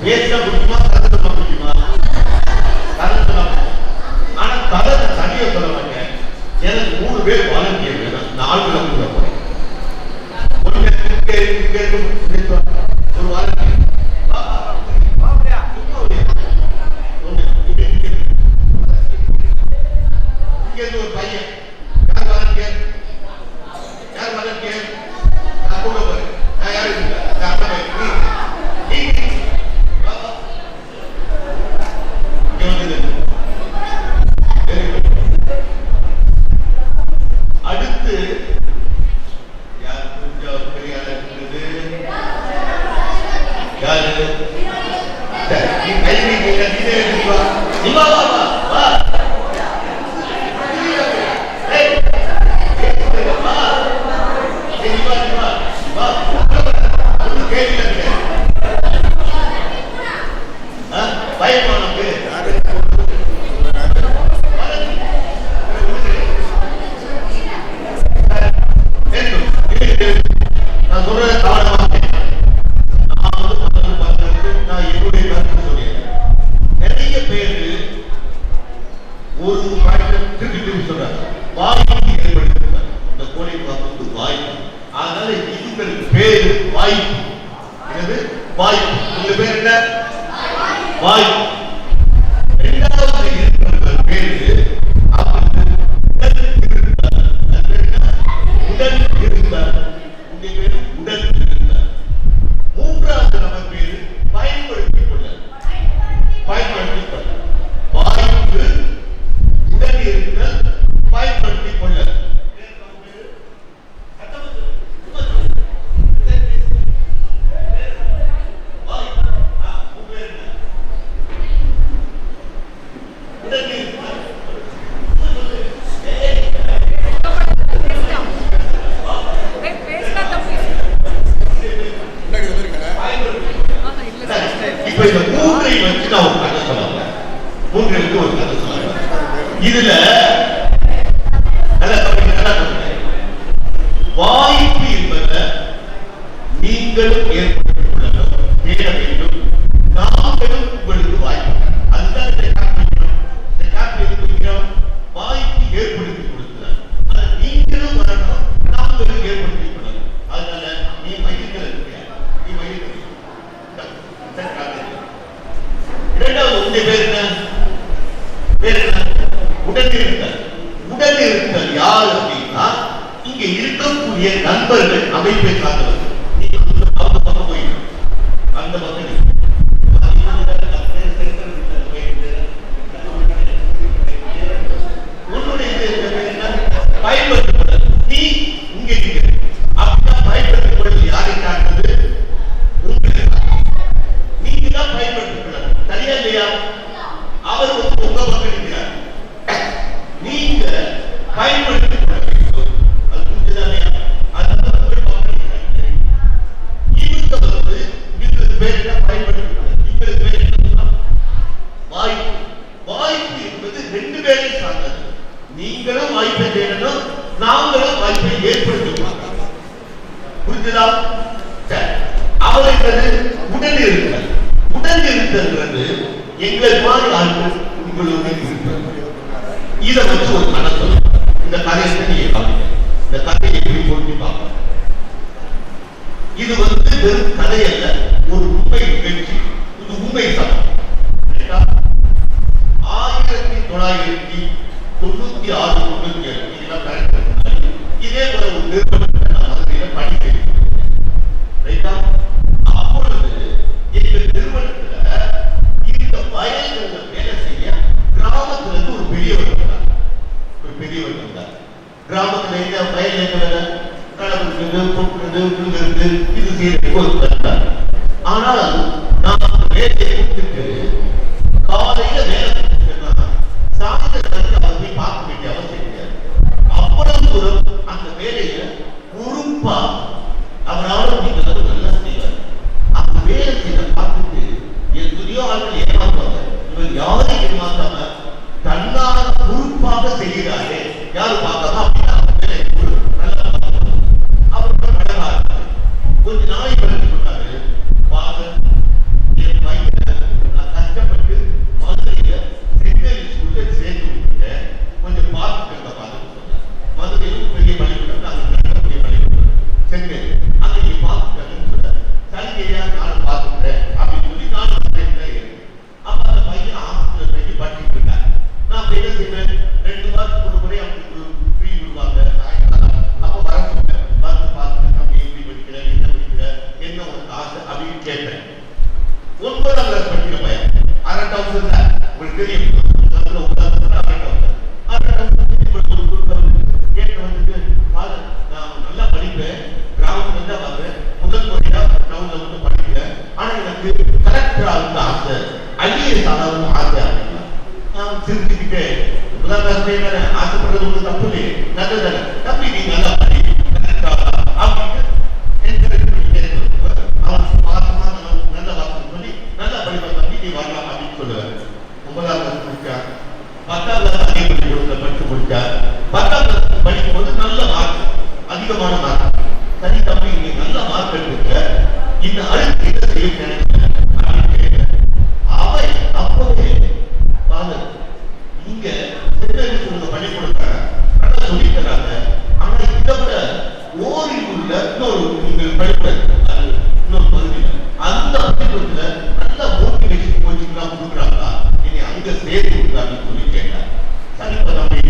பேசினா பிடிக்குமா, கதை சொல்ல பிடிக்குமா? கதை சொல்ல. ஆனா கதை தனியா சொல்ல மாட்டேன். எனக்கு 3 பேர் வாலண்டியர் வேணும். 4 பேர் கூட போறேன். ஒரு வாலண்டியர் ஒரு பையன். யார் வாலண்டியர்? யார் வாலண்டியர்? நான் கூட போறேன். நான் யாரு அடுத்து யார் கொஞ்சம் பெரிய இருக்கிறது? யாரு நீ கை நீ வா வா வா வா நான் சொல்றத கவனமா நான் என்னுடைய கருத்து சொல்லிடுறேன். நிறைய பேரு ஒரு திருப்பி சொல்றாங்க, வாய்ப்பு ஏற்படுத்துறாங்க. இந்த கோடை காலத்துக்கு வாய்ப்பு. அதனால இதுங்களுக்கு பேரு வாய்ப்பு. என்னது? வாய்ப்பு. இந்த பேர் என்ன? வாய்ப்பு. இரண்டாவது இருக்கிற பேரு உடல் இருந்தார். உங்க பேரு உடல் இருந்தார். மூன்றாவது நம்ம பேரு பயன்படுத்திக் கொள்ள. பயன்படுத்திக் கொள்ள. வாய்ப்பு, உடல் இருந்தால் பயன்படுத்திக் கொள்ள. இதுல வாய்ப்பு என்பதை நீங்களும் ஏற்படுத்திக் கொள்ளணும், தேட வேண்டும். நாங்களும் உங்களுக்கு வாய்ப்பு. அதுதான் வாய்ப்பு ஏற்படுத்தி கொடுக்கிறார். அதை நீங்களும் வரணும், நாங்களும் ஏற்படுத்திக் கொள்ளணும். அதனால நீ மையத்தில் இருக்கியா? நீ மையத்தில் இரண்டாவது உங்களுடைய பேர் என்ன? பேர் என்ன? உடல் இருத்தல். உடல் இருத்தல் யார் அப்படின்னா இங்க இருக்கக்கூடிய நண்பர்கள் அமைப்பை சார்ந்தவர்கள். நீங்க அந்த பக்கம் போயிடும், அந்த பக்கம் உன்னுடைய பயன்படுத்தப்பட நீ இங்க இருக்க. அப்படின்னா பயன்படுத்தப்படுவது யாரை சார்ந்தது? உங்களுக்கு. நீங்க தான் பயன்படுத்தப்படணும். சரியா இல்லையா? அவர் உங்க பக்கம் இருக்கிறார். நீங்க பயன்படுத்திக் கொள்ள வேண்டும். அது புரிஞ்சுதானே? இவங்க பேர் என்ன? பயன்படுத்திக் கொள்ள. இவங்களுக்கு பேர் என்ன? வாய்ப்பு. வாய்ப்பு என்பது 2 பேரையும் சார்ந்தது. நீங்களும் வாய்ப்பை தேடணும், நாங்களும் வாய்ப்பை ஏற்படுத்திக்கலாம். புரிஞ்சுதா? அவர்களுக்கு உடல் இருக்கிறது. உடல் இருக்கிறது எங்களை மாதிரி ஆட்கள் உங்களுடைய இதை வச்சு ஒரு கதை சொல்ல. இந்த கதையை நீங்க காமிங்க. இந்த கதையை எப்படி போட்டு பார்க்க. இது வெறும் கதை அல்ல, ஒரு உண்மை நிகழ்ச்சி. இது உண்மை சட்டம். 1996 இதே போல ஒரு நிறுவனத்தில் நான் மதுரையில் பணி செய்திருக்கிறேன். அப்பொழுது எங்கள் நிறுவனத்தில் இந்த வயல்களில் வேலை செய்ய கிராமத்திலிருந்து ஒரு பெரியவர் வந்தார். ஒரு பெரியவர் வந்தார். கிராமத்தில் எங்க வயல் எங்க வேலை நடக்குது, பொட்டுறது, புழுகிறது, இது செய்யறது ஒரு வந்தார். ஆனால் நான் வேலையை கொடுத்துட்டு காலையில வேலை சாயந்தரத்துக்கு அவர் போய் பார்க்க வேண்டிய அவசியம் கிடையாது. அவ்வளவு தூரம் அந்த வேலையை பொறுப்பா அவரால் அப்படிங்கிறது நல்லா செய்வார். அந்த வேலை செய்ய பார்த்துட்டு எத்தனையோ ஆட்கள் ஏமாற்றுவாங்க. இவர் யாரையும் ஏமாற்றாம தன்னால பொறுப்பாக செய்கிறாரே, யாரும் பார்க்காம அப்படின்னா வேலை நல்லா அவரோட கடனா இருக்கு. கொஞ்ச நாளைக்கு பிறகு சொன்னாரு, என் பையன் பகுதியிலும் பெரிய பள்ளிக்கூடம் நாங்கள் நடக்கக்கூடிய பள்ளிக்கூடம் சென்று அங்க நீ பார்த்துக்கன்னு சொல்றாரு. சலுகையா நான் பார்த்துக்கிறேன் அப்படின்னு சொல்லி நானும் அப்ப அந்த பையன் ஹாஸ்பிட்டல் போய் படிச்சுட்டு இருக்காரு. நான் என்ன செய்வேன், 2 வாரத்துக்கு ஒரு முறை அவங்களுக்கு ஃப்ரீ விடுவாங்க. அப்ப வர சொல்றேன், வந்து பார்த்து நம்ம எப்படி படிக்கிற, என்ன படிக்கிற, என்ன உனக்கு ஆசை அப்படின்னு கேட்பேன். 9ஆம் கிளாஸ் படிக்கிற பையன், 6,000 தான் உங்களுக்கு தெரியும். நான் நல்லா படிப்பேன், கிராமத்துல தான் பார்ப்பேன், முதல் முறையா டவுன்ல வந்து படிக்கிறேன். ஆனா எனக்கு கலெக்டர் ஆகுது ஆசை, ஐஏஎஸ் ஆகணும் ஆசை அப்படின்னா நான் சிரிச்சுக்கிட்டே ஆசைப்படுறது ஒன்று தப்பு இல்லையே, நல்லதானே தம்பி, நீ நல்லா படி கலெக்டர் ஆகலாம் அப்படின்னு அவன் பாசமா நல்ல வார்த்தை சொல்லி நல்லா படிப்பா தம்பி, நீ வரலாம் அப்படின்னு சொல்லுவாரு. 9ஆம் கிளாஸ் முடிச்சா, 10ஆம் கிளாஸ் அதே பள்ளிக்கூடத்துல படிச்சு முடிச்சா. 10ஆம் கிளாஸ் படிக்கும் போது நல்ல மார்க், அதிகமான மார்க். சரி தம்பி, நீ நல்ல மார்க் எடுத்துக்க, இந்த அடுத்து என்ன செய்ய நினைக்கிறேன் அப்படின்னு கேட்கிறேன். அவன் அப்பவே ஃபாதர், இங்க சென்னையில் சொல்லுங்க பள்ளிக்கூடத்தை நல்லா சொல்லி தராங்க. ஆனா இதை விட ஓரில் உள்ள இன்னொரு நீங்கள் பள்ளிக்கூட இன்னொரு பகுதியில் அந்த பள்ளிக்கூடத்துல நல்ல மோட்டிவேஷன் கோச்சிங் எல்லாம் கொடுக்குறாங்களா, நீங்க அங்க சேர்த்து கொடுங்க அப்படின்னு சொல்லி கேட்டார். சரிப்பா தம்பி,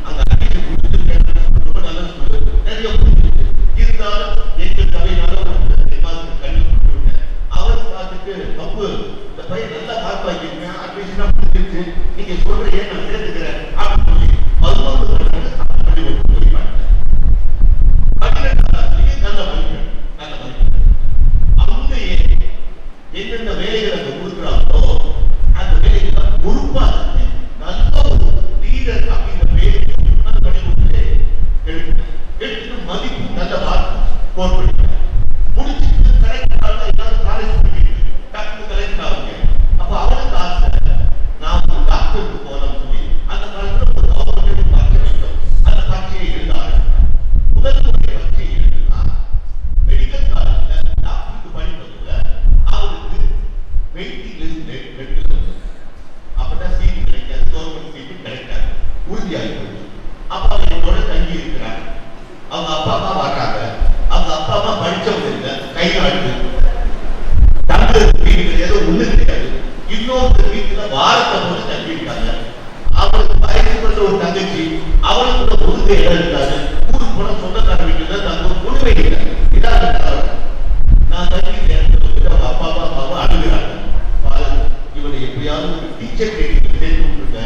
அங்க அடிச்சு கொடுத்துருக்கேன், ரொம்ப நல்ல சொல்லு, நிறைய புரிஞ்சுது. இருந்தாலும் எங்கள் சபையினால கல்வி கொடுத்து விட்டேன். அவர் பார்த்துட்டு தப்பு, இந்த பையன் நல்லா மார்க் வாங்கிருங்க, அட்மிஷனா முடிஞ்சிருச்சு, நீங்க சொல்றீங்க நான் சேர்த்துக்கிறேன் அப்படின்னு சொல்லி 11 பள்ளி சொல்லி பாருங்க. 12ஆம் கிளாஸ்லயே நல்ல மதிப்பெண், நல்ல மதிப்பெண். அங்கேயே எந்தெந்த வேலைகளை கொடுக்குறாங்களோ அந்த வேலைகளை பொறுப்பா நல்ல ஒரு லீடர் அப்படிங்கிற வேலையை அந்த பள்ளிக்கூடத்திலே எடுத்து மதிப்பு நல்ல மார்க் ஸ்கோர் பண்ணிட்டாங்க. முடிச்சுட்டு கரெக்ட் எல்லாரும் காலேஜ் படிக்கிறது, டாக்டர் கரெக்ட் ஆகுங்க. அப்ப அவனுக்கு ஆசை, நான் ஒரு டாக்டருக்கு போகணும்னு சொல்லி அந்த காலத்துல ஒரு கவர்மெண்ட் பரீட்சை வைக்கும். அந்த பரீட்சையை எழுத ஆரம்பித்தார். முதல் முறை பரீட்சை எழுதுனா மெடிக்கல் காலேஜ்ல டாக்டருக்கு படிப்பதுல அவருக்கு வெயிட்டிங் லிஸ்ட் எடுத்து அப்பதான் சீட் கிடைக்காது, கவர்மெண்ட் சீட்டு கிடைக்காது, உறுதியாகி போயிடுச்சு. அப்ப அவங்க என்னோட தங்கி இருக்கிறாங்க. அவங்க அப்பா அம்மா வர்றாங்க. அவங்க அப்பா அம்மா படிச்சவங்க இல்லை, கை நாட்டு தங்களுக்கு வீட்டுல ஏதோ ஒண்ணு கிடையாது. இன்னொரு வீட்டுல வாரத்தை போட்டு தங்கி இருக்காங்க. அவளுக்கு வயசுக்குள்ள ஒரு தங்கச்சி, அவளுக்கு ஒழுங்கு இடம் இருக்காது. ஊருக்கு போன சொந்தக்கார வீட்டுல தங்க ஒரு பொண்ணு வைக்கிறாங்க. இதான் நான் தங்கி இடத்துல அவங்க அப்பா அம்மாவை அழுகிறாங்க. இவனை எப்படியாவது ஒரு டீச்சர் ட்ரைனிங் சேர்த்து விட்டுருங்க,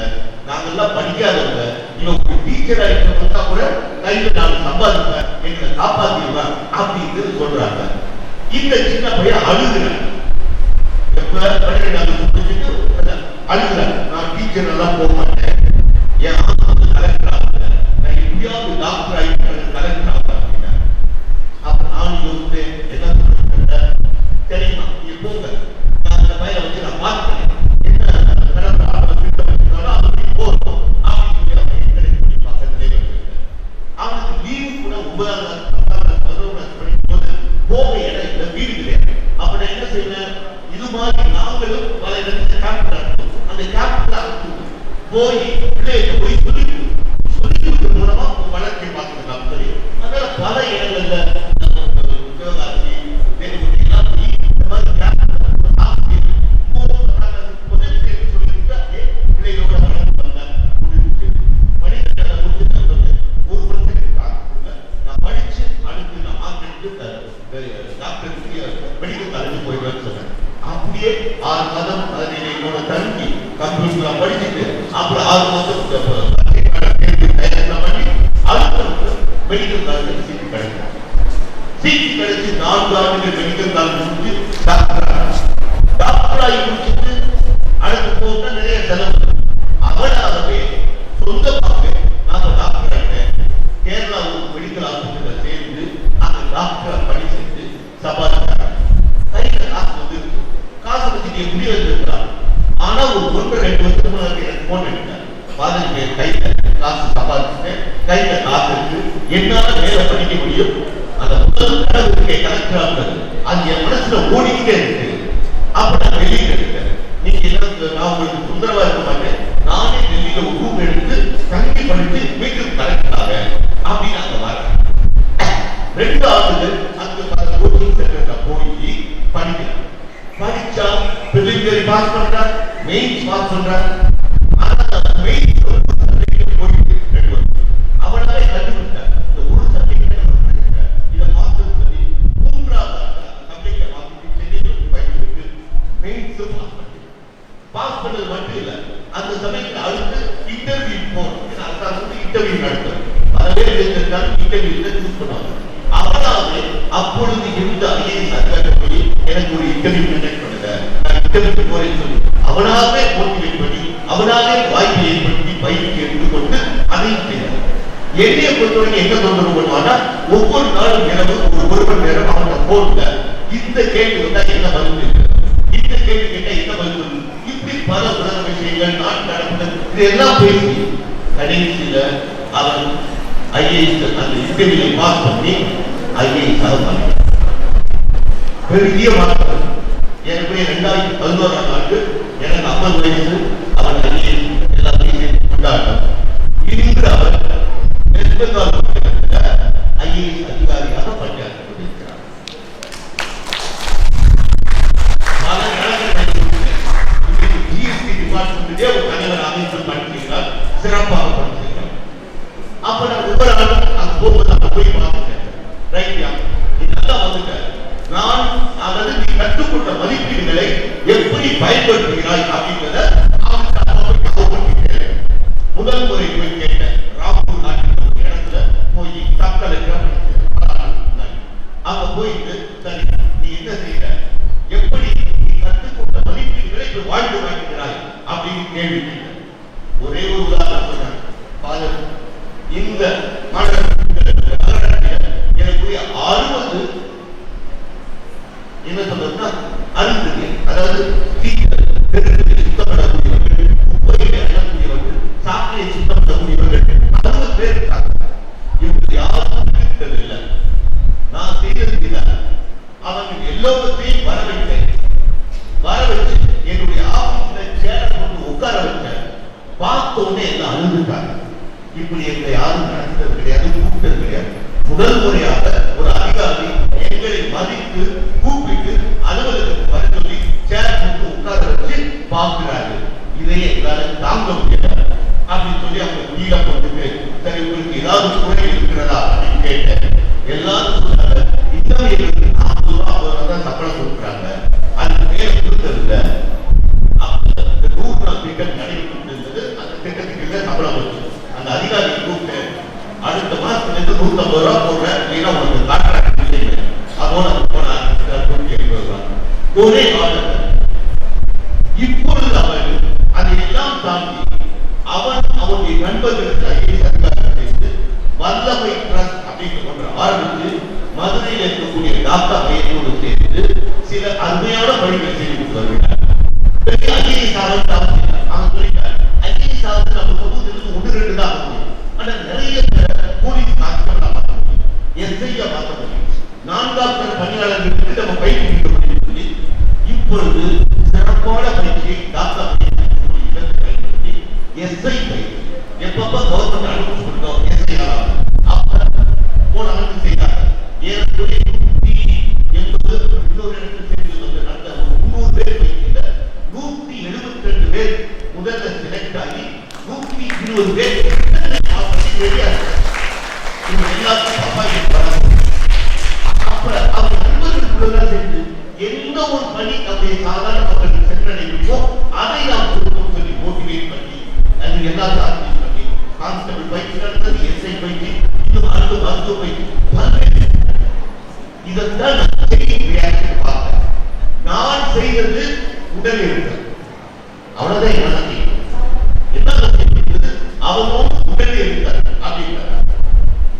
நாங்கெல்லாம் படிக்காதவங்க, இவன் ஒரு டீச்சரா இருக்கிறவங்க கூட கையில நான் சம்பாதிப்பேன், எங்களை காப்பாத்திடுவேன் அப்படின்னு சொல்றாங்க. இந்த சின்ன பையன் அழுகிறான். எப்ப 12ஆம் முடிச்சுட்டு அழுகிறான், நான் டீச்சர் எல்லாம் போக மாட்டேன், என் கலெக்டர் ஆகுங்க, நான் எப்படியாவது டாக்டர் ஆகிட்டு கலெக்டர் ஆக அப்படின்னா. அப்ப நான் யோசித்தேன், என்ன சொல்றேன் தெரியுமா, நீ போங்க, நான் அந்த பையனை வச்சு நான் பார்க்கிறேன், என்ன போறோம் அப்படின்னு சொல்லி பக்கத்திலே அவனுக்கு லீவு கூட 9ஆம் கிளாஸ் 10ஆம் கிளாஸ் படிக்கும் போது போக இடம் இல்லை, வீடு கிடையாது. அப்ப நான் என்ன செய்வேன், இது மாதிரி நாங்களும் பல இடத்துல கேம்ப் நடத்தும். அந்த கேம்ப்ல போய் பிள்ளைகிட்ட போய் சொல்லிக் மூலமா வளர்ச்சியை பார்த்துக்கலாம் சொல்லி அதனால பல இடங்கள்ல சிவகாசி எல்லாம் இந்த மாதிரி கேம்ப் பிள்ளைகளோட வளர்ந்து வந்தேன். மனிதர்களை முடிச்சு ஒரு வருஷத்துக்கு நான் படிச்சு அடுத்து நான் மார்க்கெட்டு டாக்டருக்கு மெடிக்கல் காலேஜ் போயிடுவேன்னு சொன்னேன். அப்படியே 6 மாதம் என்னோட தங்கி கம்ப்யூட்டர் படிச்சுட்டு அப்புறம் 6 மாதம் பண்ணி அடுத்த மெடிக்கல் காலேஜ் சீட்டு கிடைக்கும். சீட்டு கிடைச்சு 4 ஆண்டுகள் மெடிக்கல் காலேஜ் முடிச்சு டாக்டர் ஆகி முடிச்சுட்டு அடுத்து போக நிறைய செலவு. அவனாகவே சொந்தமாக நாங்கள் டாக்டர் ஆகிட்டேன். கேரளா மெடிக்கல் ஆஸ்பத்திரியில சேர்ந்து அந்த டாக்டரை பணி செஞ்சு சம்பாதிச்சாங்க. கையில காசு வந்து காசு வச்சு முடிய வச்சிருக்கிறாங்க. ஆனா ஒரு 1-2 வருஷத்துக்கு எனக்கு போன் எடுத்தார். பாதிக்கு கையில காசு சம்பாதிச்சுட்டேன், கையில காசு இருக்கு, என்னால மேல படிக்க முடியும். அந்த முதல் கடவுளுக்கு கலெக்டர் ஆகுது, அது என் மனசுல ஓடிக்கிட்டே இருக்கு. அப்ப நான் டெல்லியில இருக்கேன். நீங்க என்ன, நான் உங்களுக்கு தொந்தரவா இருக்க மாட்டேன், நானே டெல்லியில ஒரு ரூம் எடுத்து தங்கி படிச்சு வீட்டுக்கு கலெக்டர் படிக்கிறதுக்காக அப்படின்னு அங்க வர 2 ஆண்டுகள் அங்கு பல கோச்சிங் சென்டர்ல போய் படிக்கிறார். படிச்சா பிரிலிமினரி பாஸ் பண்றார், மெயின்ஸ் பாஸ் பண்றார். ஆனா மெயின்ஸ் போயிட்டு 2 வருஷம் அவனாலே கண்டுபிடிச்சார் இந்த ஒரு சப்ஜெக்ட் இதை மாற்றம் சொல்லி 3வது சப்ஜெக்டை மாற்றி சென்னையில் வந்து படிக்கிறதுக்கு மெயின்ஸ் பாஸ் பண்ணது மட்டும் இல்ல, அந்த சமயத்தில் அடுத்து இன்டர்வியூ போகணும். இன்டர்வியூ நடத்தும் பல பேர் இன்டர்வியூல சூஸ் பண்ணுவாங்க. அவனாவது அப்பொழுது இருந்த ஐஏஎஸ் அதிகாரி போய் எனக்கு ஒரு இன்டர்வியூ கண்டக்ட் பண்ணுங்க, நான் இன்டர்வியூ போறேன்னு சொல்லி அவனாவே மோட்டிவேட் பண்ணி அவனாவே வாய்ப்பை ஏற்படுத்தி பயிற்சி எடுத்துக்கொண்டு அதையும் செய்தார். என்னைய பொறுத்தவரைக்கும் என்ன தொந்தரவு பண்ணுவான்னா ஒவ்வொரு நாளும் இரவு ஒரு மணி நேரம் அவனோட போன்ல இந்த கேள்வி வந்தா என்ன பதில் இருக்கு, இந்த கேள்வி கேட்டா என்ன பதில், இப்படி பல உலக விஷயங்கள் நாட்டு நடந்தது இதெல்லாம் பேசி கடைசியில அவன் ஐஏஎஸ் அந்த இன்டர்வியூ பாஸ் பண்ணி ஐஏஎஸ் ஆக பெரிய மாற்றம். எனக்கு 2011ஆம் ஆண்டு எனக்கு 50 வயசு. அவன் ஐஏஎஸ் எல்லாத்தையும் கொண்டாட்டம். இன்று அவர் வெஸ்ட் பெங்கால் ஐஏஎஸ் அதிகாரியாக பணியாற்றிக் கொண்டிருக்கிறார். பல ஜிஎஸ்டி டிபார்ட்மெண்ட்டிலே ஒரு தலைவர் அமைப்பு படிக்கிறார், சிறப்பாக படிக்கிறார். அப்ப நான் ஒவ்வொரு நாளும் அங்க போகும்போது அங்க போய் பார்த்துட்டேன். ரைட்யா நீ நல்லா வந்துட்ட, நான் அதாவது நீ கற்றுக்கொண்ட மதிப்பீடுகளை எப்படி பயன்படுத்துகிறாய் அப்படின்றத முதல் முறை போய் கேட்டேன். ராம்பூர் நாட்டில் ஒரு இடத்துல போய் தக்கலைக்கு அங்க போயிட்டு சரி நீ என்ன செய்யற, எப்படி நீ கற்றுக்கொண்ட மதிப்பீடுகளை இப்ப வாழ்ந்து காட்டுகிறாய் அப்படின்னு கேள்வி கேட்டேன். ஒரே ஒரு உதாரணம் சொன்னாங்க. இந்த எனக்கு 60 என்ன சொல்றதுன்னா அருந்ததி, அதாவது சுத்தம் பண்ணக்கூடியவர்கள், குப்பைகளை அழக்கூடியவர்கள், சாக்கடையை சுத்தம் பண்ணக்கூடியவர்கள் 60 பேர் இருக்காங்க. இவங்க யாரும் இல்லை. நான் செய்தது அவர்கள் எல்லோருத்தையும் வர வைத்தேன். வர வச்சு என்னுடைய ஆபீஸ்ல சேர கொண்டு உட்கார வச்சேன். பார்த்த உடனே எல்லாம் அழுதுட்டாங்க. இப்படி எங்களை யாரும் நடந்தது கிடையாது, கூப்பிட்டது கிடையாது. முதல் முறையாக ஒரு அதிகாரி எங்களை மதித்து கூப்பிட்டு அலுவலகத்துக்கு வர சொல்லி சேர் போட்டு உட்கார வச்சு பார்க்கிறாரு. இதையே எங்களால தாங்க முடியாது அப்படின்னு சொல்லி அவங்க கீழே போட்டுட்டு சரி உங்களுக்கு ஏதாவது குறை இருக்கிறதா அப்படின்னு கேட்டேன். எல்லாரும் சொன்னாங்க இன்னும் எங்களுக்கு 40 ரூபா 50 ரூபா தான் சம்பளம் கொடுக்குறாங்க, அது மேல கொடுத்ததில்ல. 100 நாள் திட்டம் நடைபெற்று இருந்தது. அந்த திட்டத்துக்கு சம்பளம் வச்சு அந்த அதிகாரி கூப்பிட்டு அடுத்த மாசத்துல இருந்து 150 ரூபா போடுறேன், இல்லைன்னா உனக்கு கான்ட்ராக்ட் இல்லை, அதோட ஒரே காலத்தில் இப்பொழுது அவர்கள் அதையெல்லாம் தாண்டி அவனுடைய நண்பர்களுக்கு வல்லமை ட்ரஸ்ட் அப்படின்னு ஒன்று ஆரம்பித்து மதுரையில் இருக்கக்கூடிய டாக்டர் மையத்தோடு சேர்ந்து சில அருமையான பணிகளை செய்து வருகிறார். ஐஏஎஸ் அவன் சொல்லிட்டார், ஐஏஎஸ் ஆவது நம்ம சமூகத்திற்கு 1-2 தான் ஆகும். ஆனா நிறைய போலீஸ் கான்ஸ்டபிள் மாற்ற முடியும், எஸ்ஐயா மாற்ற முடியும், 4ஆம் பணியாளர்களுக்கு நம்ம பயிற்சி கொடுக்க முடியும் சொல்லி இப்பொழுது சிறப்பான பயிற்சியை டாக்டர் பயன்படுத்தி எஸ்ஐ பயிற்சி எப்பப்ப கவர்மெண்ட் அனுமதி கொடுத்தோம் எஸ்ஐ போன ஆண்டு செய்தார். ஏறக்குறைய 180 இன்னொரு இடத்தில் சேர்ந்து வந்து நடந்த 300 பேர் பயிற்சியில 172 பேர் முதல்ல செலக்ட் ஆகி 120 பேர் எல்லாத்தையும் அவர் நண்பர்களுக்குள்ள சேர்ந்து எந்த ஒரு பணி நம்முடைய சாதாரண மக்களுக்கு சென்றடைவோ அதை நாம் கொடுப்போம் சொல்லி மோட்டிவேட் பண்ணி அது எல்லாத்தையும் ஆர்கனைஸ் பண்ணி கான்ஸ்டபிள் பயிற்சி நடந்தது, எஸ்ஐ பயிற்சி, இன்னும் அடுத்த மருத்துவ பயிற்சி. இதைத்தான் பார்த்தேன். நான் செய்தது உடல் இருக்கு அவ்வளவுதான். என்ன செய்வது அவனும் உடல் இருக்கார் அப்படின்றார்.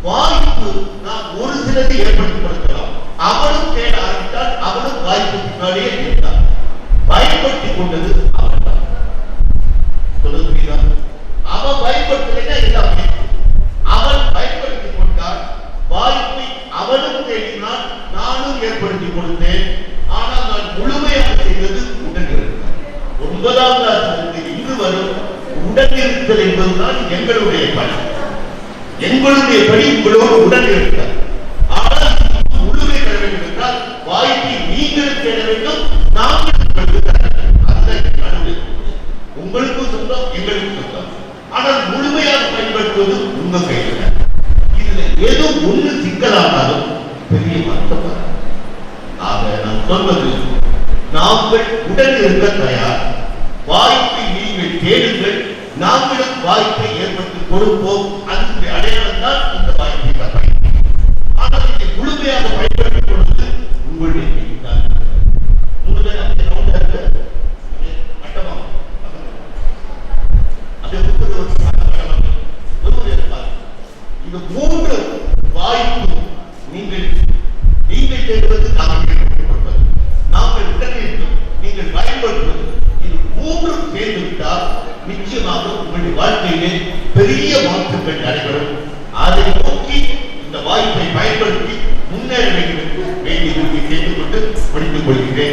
வாய்ப்பு நான் ஒரு சிலதை ஏற்படுத்தி கொடுக்கலாம், அவனும் தேட ஆரம்பித்தால் அவனும் வாய்ப்பு முன்னாடியே இருந்தார். பயன்படுத்திக் கொண்டது அவன் தான். சொல்ல புரியுதா? அவன் பயன்படுத்தலைன்னா எல்லாம் அவன் பயன்படுத்திக் கொண்டால் வாய்ப்பை அவனும் தேடினான், நானும் ஏற்படுத்தி கொடுத்தேன். ஆனால் நான் முழுமையாக செய்தது உடனிருத்தல். 9ஆம் கிளாஸ் இன்று வரும் உடனிருத்தல் என்பதுதான் எங்களுடைய பணி. எங்களுடைய பணி உங்களோடு உடன் இருக்கிறார். ஆனால் முழுமை பெற வேண்டும் என்றால் வாய்ப்பை நீங்கள் தேட வேண்டும், நாங்கள் உங்களுக்கும் சொந்தம், எங்களுக்கும் சொந்தம். ஆனால் முழுமையாக பயன்படுத்துவது உங்க கையில். இதுல ஏதோ ஒண்ணு சிக்கலானாலும் பெரிய வருத்தம் வராது. ஆக நான் சொல்வது, நாங்கள் உடன் இருக்க தயார். வாய்ப்பை நீங்கள் தேடுங்கள், நாங்களும் வாய்ப்பை ஏற்படுத்தி கொடுப்போம். அதுக்கு அடையாளம் தான் இந்த வாய்ப்பை தர. ஆனால் இதை முழுமையாக பயன்படுத்திக் கொள்வது உங்களுடைய கைதான். இந்த மூன்று வாய்ப்பு நீங்கள் தேடுவது, நாங்கள் உடனே நீங்கள் பயன்படுத்துவது, இது மூன்று சேர்ந்துவிட்டால் நிச்சயமாக உங்களுடைய வாழ்க்கையிலே பெரிய மாற்றங்கள் நடைபெறும். அதை நோக்கி இந்த வாய்ப்பை பயன்படுத்தி முன்னேற வேண்டும் என்று வேண்டிய கேட்டுக்கொண்டு முடித்துக் கொள்கிறேன்.